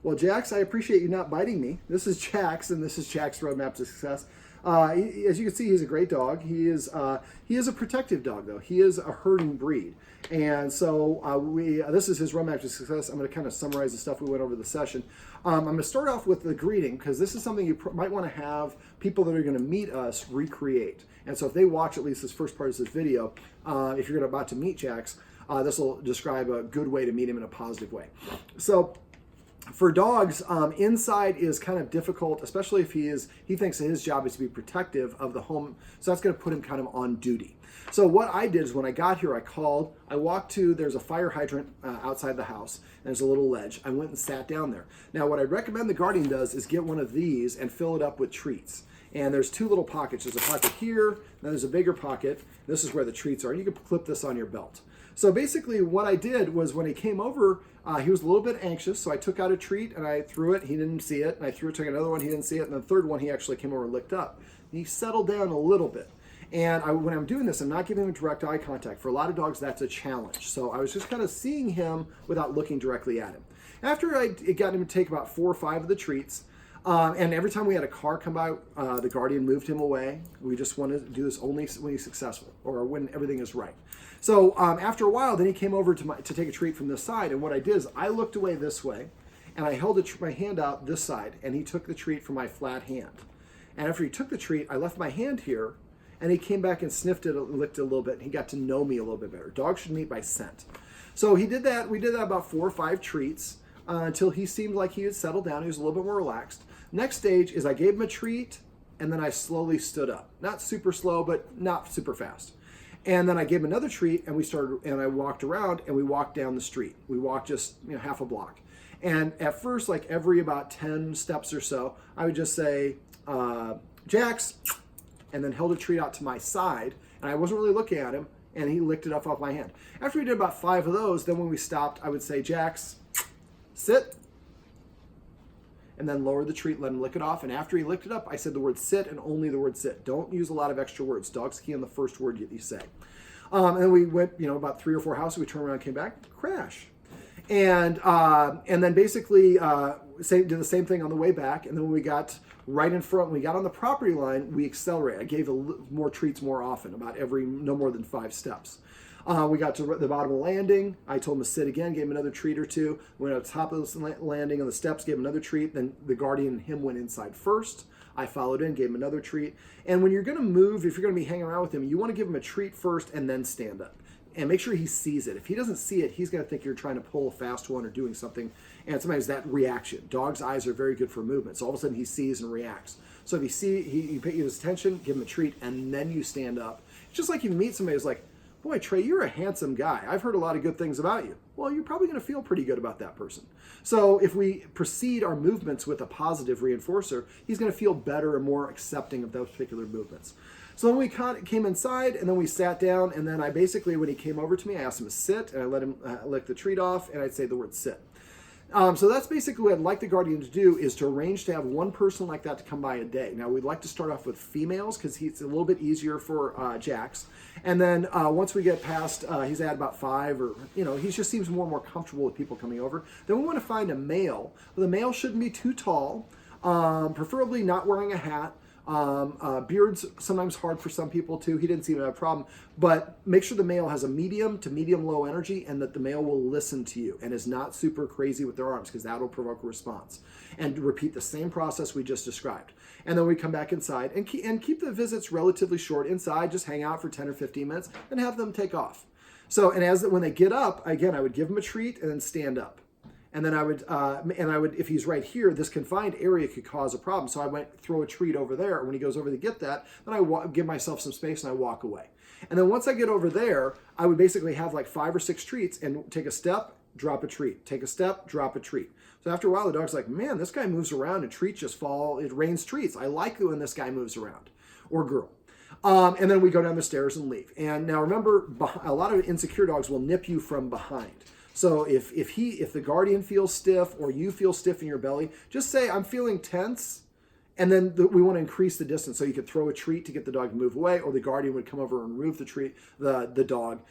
Well, Jax, I appreciate you not biting me. This is Jax, and this is Jax Roadmap to Success. As you can see, he's a great dog. He is a protective dog, though. He is a herding breed, and so this is his Roadmap to Success. I'm going to kind of summarize the stuff we went over the session. I'm going to start off with the greeting because this is something you might want to have people that are going to meet us recreate. And so if they watch at least this first part of this video, if you're about to meet Jax, this will describe a good way to meet him in a positive way. So, for dogs, inside is kind of difficult, especially if he thinks that his job is to be protective of the home. So that's going to put him kind of on duty. So what I did is when I got here, I walked to, there's a fire hydrant outside the house. And there's a little ledge. I went and sat down there. Now what I'd recommend the guardian does is get one of these and fill it up with treats. And there's two little pockets. There's a pocket here, then there's a bigger pocket. This is where the treats are. And you can clip this on your belt. So basically what I did was when he came over, he was a little bit anxious, so I took out a treat and I threw it. He didn't see it. And I took another one. He didn't see it. And the third one, he actually came over and licked up. And he settled down a little bit. And when I'm doing this, I'm not giving him direct eye contact. For a lot of dogs, that's a challenge. So I was just kind of seeing him without looking directly at him. After I got him to take about 4 or 5 of the treats, and every time we had a car come by, the guardian moved him away. We just wanted to do this only when he's successful or when everything is right. So after a while, then he came over to take a treat from this side. And what I did is I looked away this way, and I held my hand out this side, and he took the treat from my flat hand. And after he took the treat, I left my hand here, and he came back and sniffed it and licked it a little bit, and he got to know me a little bit better. Dogs should meet by scent. So he did that. We did that about 4 or 5 treats until he seemed like he had settled down. He was a little bit more relaxed. Next stage is I gave him a treat, and then I slowly stood up. Not super slow, but not super fast. And then I gave him another treat, and I walked around, and we walked down the street. We walked just half a block. And at first, like every about 10 steps or so, I would just say, Jax, and then held a treat out to my side, and I wasn't really looking at him, and he licked it up off my hand. After we did about 5 of those, then when we stopped, I would say, Jax, sit, and then lower the treat, let him lick it off. And after he licked it up, I said the word sit and only the word sit. Don't use a lot of extra words. Dogs key on the first word you say. And then we went, about 3 or 4 houses. We turned around, came back, crash. And then basically did the same thing on the way back. And then when we got right in front, when we got on the property line, we accelerated. I gave more treats more often, about no more than 5 steps. We got to the bottom of the landing. I told him to sit again, gave him another treat or two. Went up top of the landing on the steps, gave him another treat. Then the guardian and him went inside first. I followed in, gave him another treat. And when you're going to move, if you're going to be hanging around with him, you want to give him a treat first and then stand up. And make sure he sees it. If he doesn't see it, he's going to think you're trying to pull a fast one or doing something. And sometimes that reaction. Dogs' eyes are very good for movement. So all of a sudden he sees and reacts. So if you pay his attention, give him a treat, and then you stand up. It's just like you meet somebody who's like, boy, Trey, you're a handsome guy. I've heard a lot of good things about you. Well, you're probably going to feel pretty good about that person. So if we precede our movements with a positive reinforcer, he's going to feel better and more accepting of those particular movements. So then we came inside, and then we sat down, and then I basically, when he came over to me, I asked him to sit, and I let him lick the treat off, and I'd say the word sit. So that's basically what I'd like the guardian to do, is to arrange to have one person like that to come by a day. Now, we'd like to start off with females because it's a little bit easier for Jax. And then once we get past, he's at about 5, or, he just seems more and more comfortable with people coming over. Then we want to find a male. The male shouldn't be too tall, preferably not wearing a hat. Beard's sometimes hard for some people too. He didn't seem to have a problem, but make sure the male has a medium to medium low energy, and that the male will listen to you and is not super crazy with their arms, because that'll provoke a response. And repeat the same process we just described. And then we come back inside and keep the visits relatively short inside. Just hang out for 10 or 15 minutes and have them take off. So, and when they get up, again, I would give them a treat and then stand up. And then I would, if he's right here, this confined area could cause a problem. So I went throw a treat over there. When he goes over to get that, then I give myself some space and I walk away. And then once I get over there, I would basically have like 5 or 6 treats and take a step, drop a treat. Take a step, drop a treat. So after a while, the dog's like, man, this guy moves around and treats just fall. It rains treats. I like it when this guy moves around, or girl. And then we go down the stairs and leave. And now remember, a lot of insecure dogs will nip you from behind. So if the guardian feels stiff or you feel stiff in your belly, just say, I'm feeling tense, And then we want to increase the distance. So you could throw a treat to get the dog to move away, or the guardian would come over and remove the treat, the dog.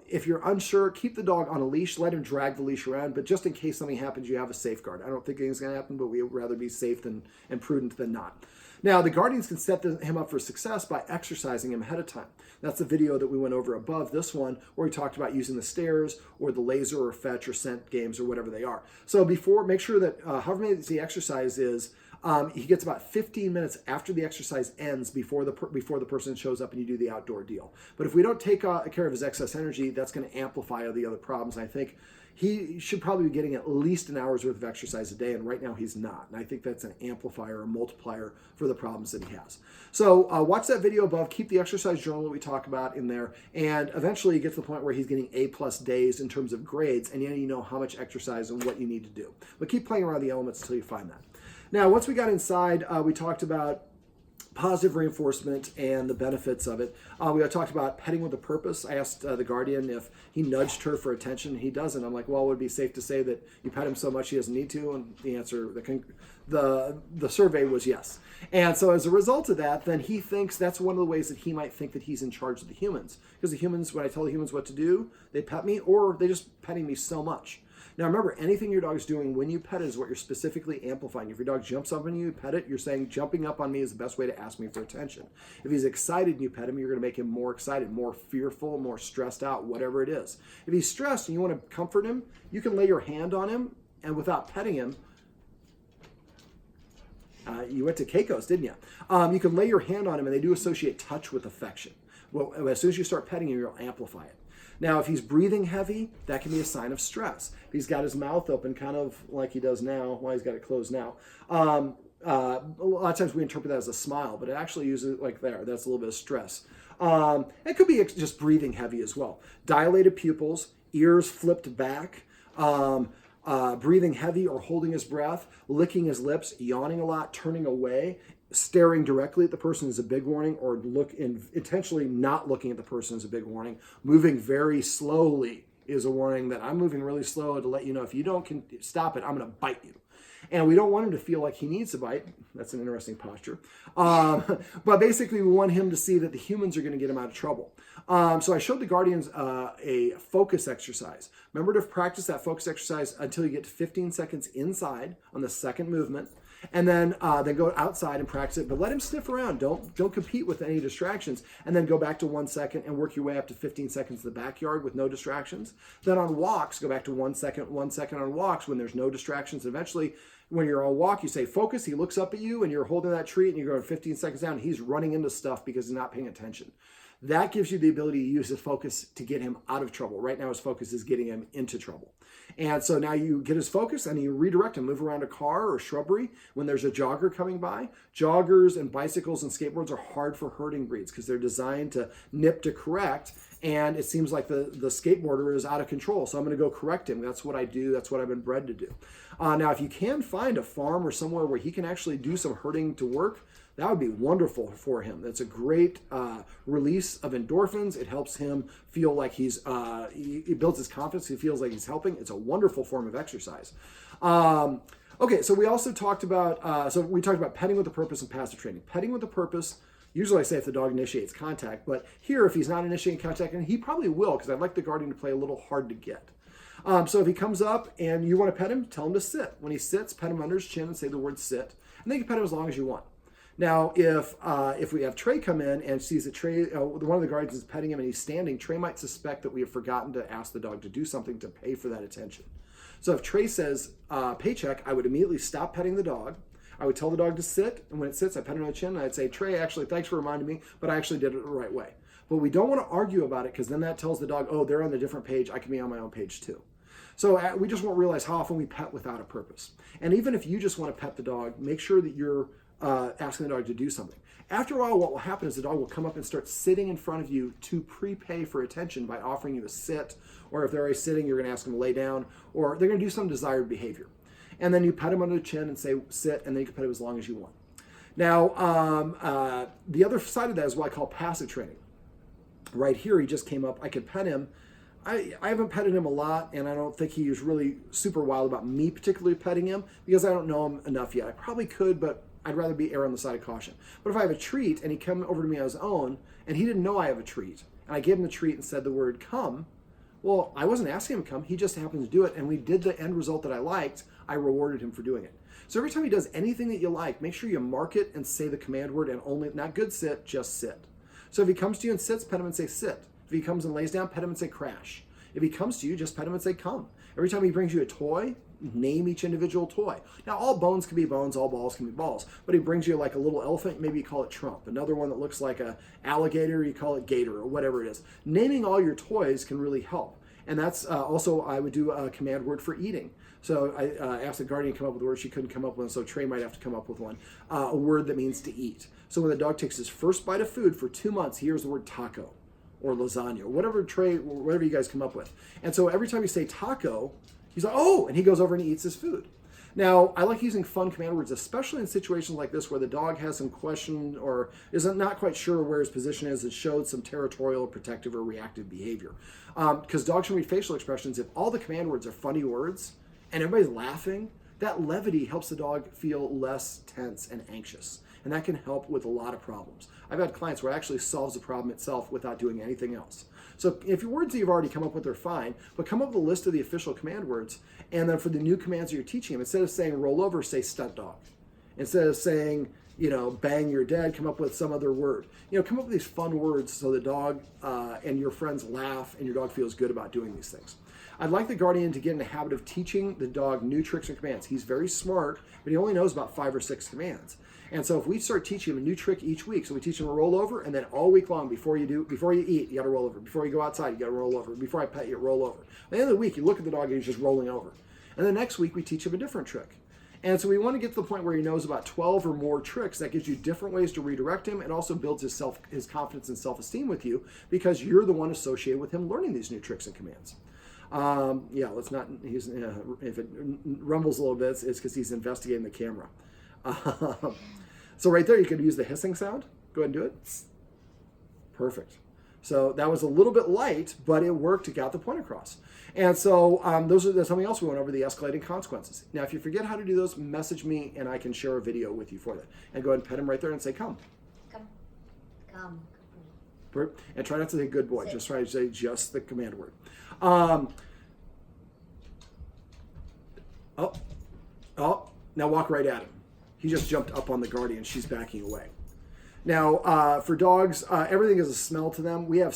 If you're unsure, keep the dog on a leash. Let him drag the leash around. But just in case something happens, you have a safeguard. I don't think anything's going to happen, but we would rather be safe and prudent than not. Now, the guardians can set him up for success by exercising him ahead of time. That's the video that we went over above this one, where we talked about using the stairs or the laser or fetch or scent games or whatever they are. So make sure that however many the exercise is, he gets about 15 minutes after the exercise ends before the person shows up and you do the outdoor deal. But if we don't take care of his excess energy, that's going to amplify the other problems. I think he should probably be getting at least an hour's worth of exercise a day, and right now he's not. And I think that's an amplifier or multiplier for the problems that he has. So watch that video above, keep the exercise journal that we talk about in there, and eventually you get to the point where he's getting A+ days in terms of grades, and then you know how much exercise and what you need to do. But keep playing around the elements until you find that. Now, once we got inside, we talked about positive reinforcement and the benefits of it. We talked about petting with a purpose. I asked the guardian if he nudged her for attention. He doesn't. I'm like, well, would it be safe to say that you pet him so much he doesn't need to? And the answer, the survey was yes. And so as a result of that, then he thinks that's one of the ways that he might think that he's in charge of the humans. Because the humans, when I tell the humans what to do, they pet me, or they just petting me so much. Now remember, anything your dog's doing when you pet it is what you're specifically amplifying. If your dog jumps up on you, pet it, you're saying jumping up on me is the best way to ask me for attention. If he's excited and you pet him, you're going to make him more excited, more fearful, more stressed out, whatever it is. If he's stressed and you want to comfort him, you can lay your hand on him, and without petting him, you went to Keiko's, didn't you? You can lay your hand on him, and they do associate touch with affection. Well, as soon as you start petting him, you'll amplify it. Now, if he's breathing heavy, that can be a sign of stress. If he's got his mouth open, kind of like he does now, well, he's got it closed now. A lot of times we interpret that as a smile, but it actually uses it like there. That's a little bit of stress. It could be just breathing heavy as well. Dilated pupils, ears flipped back, breathing heavy or holding his breath, licking his lips, yawning a lot, turning away, staring directly at the person is a big warning, or intentionally not looking at the person is a big warning. Moving very slowly is a warning that I'm moving really slow to let you know if you don't stop it, I'm going to bite you. And we don't want him to feel like he needs to bite. That's an interesting posture. But basically, we want him to see that the humans are going to get him out of trouble. So I showed the guardians a focus exercise. Remember to practice that focus exercise until you get to 15 seconds inside on the second movement. And then go outside and practice it, but let him sniff around. Don't compete with any distractions. And then go back to 1 second and work your way up to 15 seconds in the backyard with no distractions. Then on walks, go back to 1 second on walks when there's no distractions. Eventually, when you're on a walk, you say focus. He looks up at you and you're holding that treat and you're going 15 seconds down. He's running into stuff because he's not paying attention. That gives you the ability to use his focus to get him out of trouble. Right now, his focus is getting him into trouble. And so now you get his focus and you redirect him, move around a car or shrubbery when there's a jogger coming by. Joggers and bicycles and skateboards are hard for herding breeds because they're designed to nip to correct. And it seems like the skateboarder is out of control. So I'm going to go correct him. That's what I do. That's what I've been bred to do. Now, if you can find a farm or somewhere where he can actually do some herding to work, that would be wonderful for him. That's a great release of endorphins. It helps him feel like he builds his confidence. He feels like he's helping. It's a wonderful form of exercise. Okay, so we also talked about, petting with a purpose and passive training. Petting with a purpose, usually I say if the dog initiates contact, but here if he's not initiating contact, and he probably will because I'd like the guardian to play a little hard to get. So if he comes up and you want to pet him, tell him to sit. When he sits, pet him under his chin and say the word sit. And then you can pet him as long as you want. Now, if we have Trey come in and sees that Trey, one of the guardians is petting him and he's standing, Trey might suspect that we have forgotten to ask the dog to do something to pay for that attention. So if Trey says, paycheck, I would immediately stop petting the dog. I would tell the dog to sit, and when it sits, I pet him on the chin, and I'd say, Trey, actually, thanks for reminding me, but I actually did it the right way. But we don't want to argue about it because then that tells the dog, oh, they're on a different page, I can be on my own page too. So we just won't realize how often we pet without a purpose. And even if you just want to pet the dog, make sure that you're asking the dog to do something. After a while, what will happen is the dog will come up and start sitting in front of you to prepay for attention by offering you to sit, or if they're already sitting, you're going to ask them to lay down, or they're going to do some desired behavior. And then you pet them under the chin and say sit, and then you can pet them as long as you want. Now, the other side of that is what I call passive training. Right here, he just came up. I could pet him. I haven't petted him a lot, and I don't think he is really super wild about me particularly petting him because I don't know him enough yet. I probably could, but I'd rather be err on the side of caution. But if I have a treat and he come over to me on his own and he didn't know I have a treat, and I gave him the treat and said the word come, well, I wasn't asking him to come. He just happened to do it, and we did the end result that I liked. I rewarded him for doing it. So every time he does anything that you like, make sure you mark it and say the command word, and only, not good sit, just sit. So if he comes to you and sits, pet him and say sit. If he comes and lays down, pet him and say crash. If he comes to you, just pet him and say come. Every time he brings you a toy, name each individual toy. Now, all bones can be bones, all balls can be balls, but he brings you like a little elephant, maybe you call it Trump. Another one that looks like a alligator, you call it Gator, or whatever it is. Naming all your toys can really help. And that's also, I would do a command word for eating. So I asked the guardian to come up with a word. She couldn't come up with one, so Trey might have to come up with one. A word that means to eat. So when the dog takes his first bite of food for 2 months, he hears the word taco or lasagna, whatever you guys come up with. And so every time you say taco, he's like, oh, and he goes over and he eats his food. Now, I like using fun command words, especially in situations like this where the dog has some question or isn't not quite sure where his position is and showed some territorial, protective, or reactive behavior. Because dogs can read facial expressions. If all the command words are funny words and everybody's laughing, that levity helps the dog feel less tense and anxious. And that can help with a lot of problems. I've had clients where it actually solves the problem itself without doing anything else. So if your words that you've already come up with are fine, but come up with a list of the official command words, and then for the new commands that you're teaching him, instead of saying roll over, say stunt dog. Instead of saying, bang, you're dead, come up with some other word. Come up with these fun words so the dog and your friends laugh and your dog feels good about doing these things. I'd like the guardian to get in the habit of teaching the dog new tricks and commands. He's very smart, but he only knows about 5 or 6 commands. And so if we start teaching him a new trick each week, so we teach him a roll over, and then all week long, before you eat, you got to roll over. Before you go outside, you got to roll over. Before I pet you, roll over. At the end of the week, you look at the dog and he's just rolling over. And the next week, we teach him a different trick. And so we want to get to the point where he knows about 12 or more tricks. That gives you different ways to redirect him. It also builds his confidence and self-esteem with you because you're the one associated with him learning these new tricks and commands. Let's not, if it rumbles a little bit, it's because he's investigating the camera. So right there, you could use the hissing sound. Go ahead and do it. Perfect. So that was a little bit light, but it worked. It got the point across. And so there's something else we went over, the escalating consequences. Now, if you forget how to do those, message me and I can share a video with you for that. And go ahead and pet him right there and say, come. Come. Come. And try not to say good boy. Just try to say just the command word. Now walk right at him. He just jumped up on the guardian. She's backing away. Now, for dogs, everything is a smell to them. We have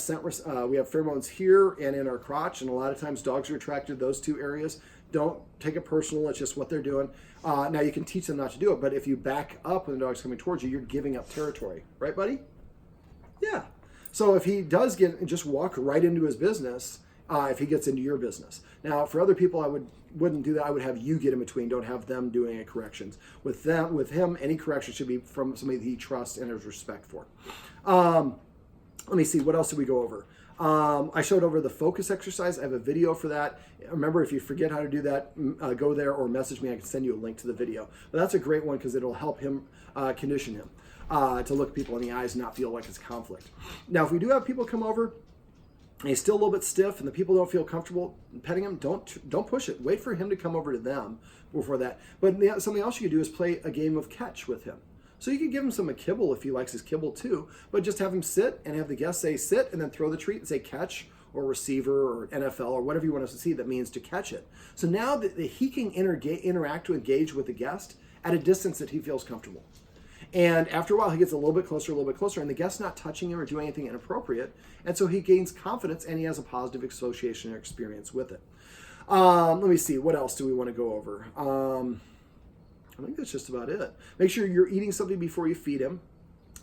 we have pheromones here and in our crotch, and a lot of times dogs are attracted to those 2 areas. Don't take it personal. It's just what they're doing. Now, you can teach them not to do it, but if you back up when the dog's coming towards you, you're giving up territory. Right, buddy? Yeah. So if he does just walk right into his business, if he gets into your business. Now, for other people, I wouldn't do that. I would have you get in between. Don't have them doing any corrections. With him, any correction should be from somebody that he trusts and has respect for. Let me see. What else did we go over? I showed over the focus exercise. I have a video for that. Remember, if you forget how to do that, go there or message me. I can send you a link to the video. But that's a great one because it'll help him condition him to look people in the eyes and not feel like it's conflict. Now, if we do have people come over, and he's still a little bit stiff and the people don't feel comfortable petting him, don't push it. Wait for him to come over to them before that. But something else you could do is play a game of catch with him. So you could give him some kibble if he likes his kibble too, but just have him sit and have the guest say sit and then throw the treat and say catch or receiver or NFL or whatever you want us to see that means to catch it. So now that he can interact to engage with the guest at a distance that he feels comfortable. And after a while, he gets a little bit closer, and the guest's not touching him or doing anything inappropriate. And so he gains confidence, and he has a positive association or experience with it. Let me see. What else do we want to go over? I think that's just about it. Make sure you're eating something before you feed him.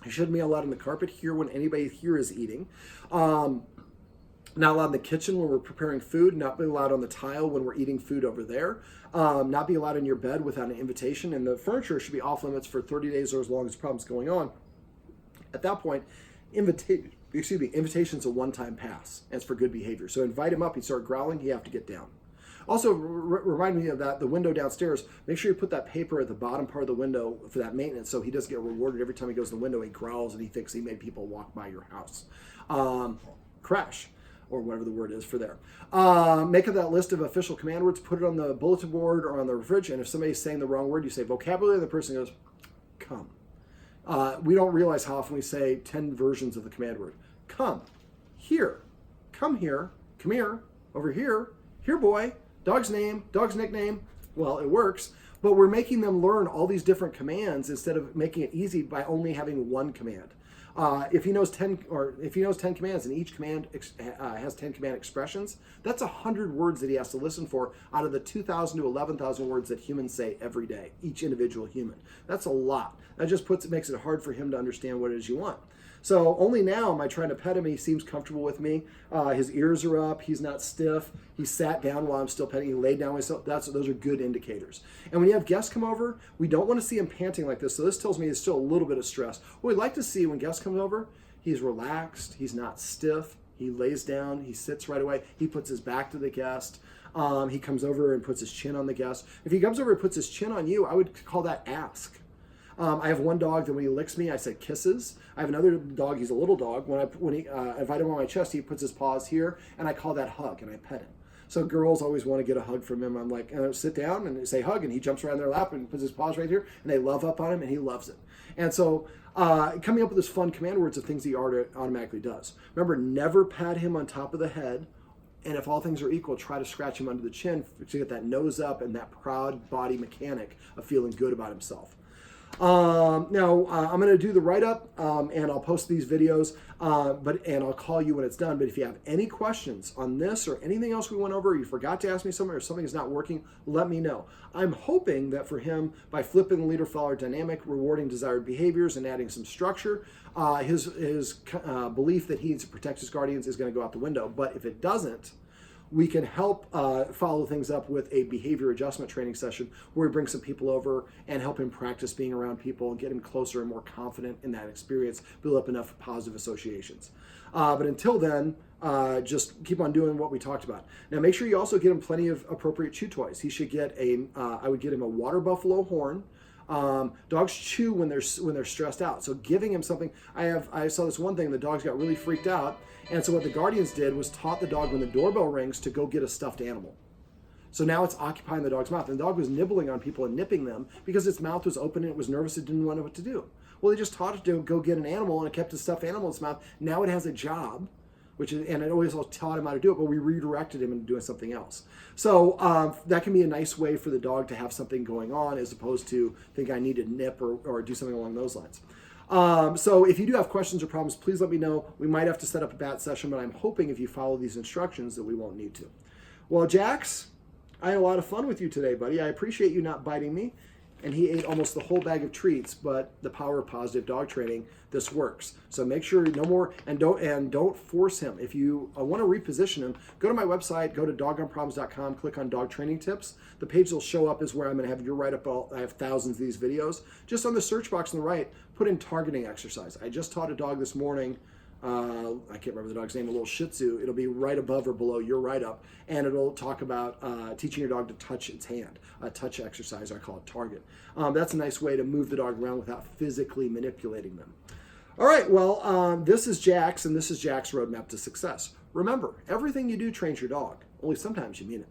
You shouldn't be allowed on the carpet here when anybody here is eating. Not allowed in the kitchen when we're preparing food. Not be allowed on the tile when we're eating food over there. Not be allowed in your bed without an invitation. And the furniture should be off limits for 30 days or as long as the problem's going on. At that point, invitation's a one-time pass. And it's for good behavior. So invite him up. He start growling. You have to get down. Also, remind me of that, the window downstairs. Make sure you put that paper at the bottom part of the window for that maintenance so he doesn't get rewarded every time he goes to the window. He growls and he thinks he made people walk by your house. Crash. Or whatever the word is for there. Make up that list of official command words, put it on the bulletin board or on the fridge, and if somebody's saying the wrong word, you say vocabulary, and the person goes, come. We don't realize how often we say 10 versions of the command word. Come, here, come here, over here, here boy, dog's name, dog's nickname. Well, it works, but we're making them learn all these different commands instead of making it easy by only having one command. If he knows 10 commands and each command has 10 command expressions, that's 100 words that he has to listen for out of the 2,000 to 11,000 words that humans say every day, each individual human. That's a lot. That just makes it hard for him to understand what it is you want. So only now am I trying to pet him. He seems comfortable with me. His ears are up. He's not stiff. He sat down while I'm still petting. He laid down myself. Those are good indicators. And when you have guests come over, we don't want to see him panting like this. So this tells me there's still a little bit of stress. What we'd like to see when guests come over, he's relaxed. He's not stiff. He lays down. He sits right away. He puts his back to the guest. He comes over and puts his chin on the guest. If he comes over and puts his chin on you, I would call that ask. I have one dog that when he licks me, I say kisses. I have another dog, he's a little dog. When he invite him on my chest, he puts his paws here, and I call that hug, and I pet him. So girls always want to get a hug from him. I'm like, sit down and say hug, and he jumps around their lap and puts his paws right here, and they love up on him, and he loves it. And so coming up with this fun command words of things he automatically does. Remember, never pat him on top of the head. And if all things are equal, try to scratch him under the chin to get that nose up and that proud body mechanic of feeling good about himself. Now I'm going to do the write-up and I'll post these videos and I'll call you when it's done. But if you have any questions on this or anything else we went over, you forgot to ask me something or something is not working, let me know. I'm hoping that for him, by flipping the leader-follower dynamic, rewarding desired behaviors and adding some structure, his belief that he needs to protect his guardians is going to go out the window. But if it doesn't, we can help follow things up with a behavior adjustment training session where we bring some people over and help him practice being around people and get him closer and more confident in that experience, build up enough positive associations. But until then, just keep on doing what we talked about. Now, make sure you also get him plenty of appropriate chew toys. He should get I would get him a water buffalo horn. Dogs chew when they're stressed out. So giving him something, I saw this one thing, the dogs got really freaked out. And so what the guardians did was taught the dog when the doorbell rings to go get a stuffed animal. So now it's occupying the dog's mouth. And the dog was nibbling on people and nipping them because its mouth was open and it was nervous. It didn't know what to do. Well, they just taught it to go get an animal and it kept a stuffed animal in its mouth. Now it has a job, and it always taught him how to do it, but we redirected him into doing something else. So that can be a nice way for the dog to have something going on as opposed to think I need to nip or do something along those lines. So if you do have questions or problems, please let me know. We might have to set up a bat session, but I'm hoping if you follow these instructions that we won't need to. Well, Jax, I had a lot of fun with you today, buddy. I appreciate you not biting me. And he ate almost the whole bag of treats, but the power of positive dog training, this works. So make sure no more, and don't force him. If you want to reposition him, go to my website, go to doggunproblems.com, click on dog training tips. The page will show up is where I'm going to have your write-up. I have thousands of these videos. Just on the search box on the right, put in targeting exercise. I just taught a dog this morning, I can't remember the dog's name, a little Shih Tzu. It'll be right above or below your write-up, and it'll talk about teaching your dog to touch its hand, a touch exercise, I call it target. That's a nice way to move the dog around without physically manipulating them. All right, well, this is Jax, and this is Jax Roadmap to Success. Remember, everything you do trains your dog, only sometimes you mean it.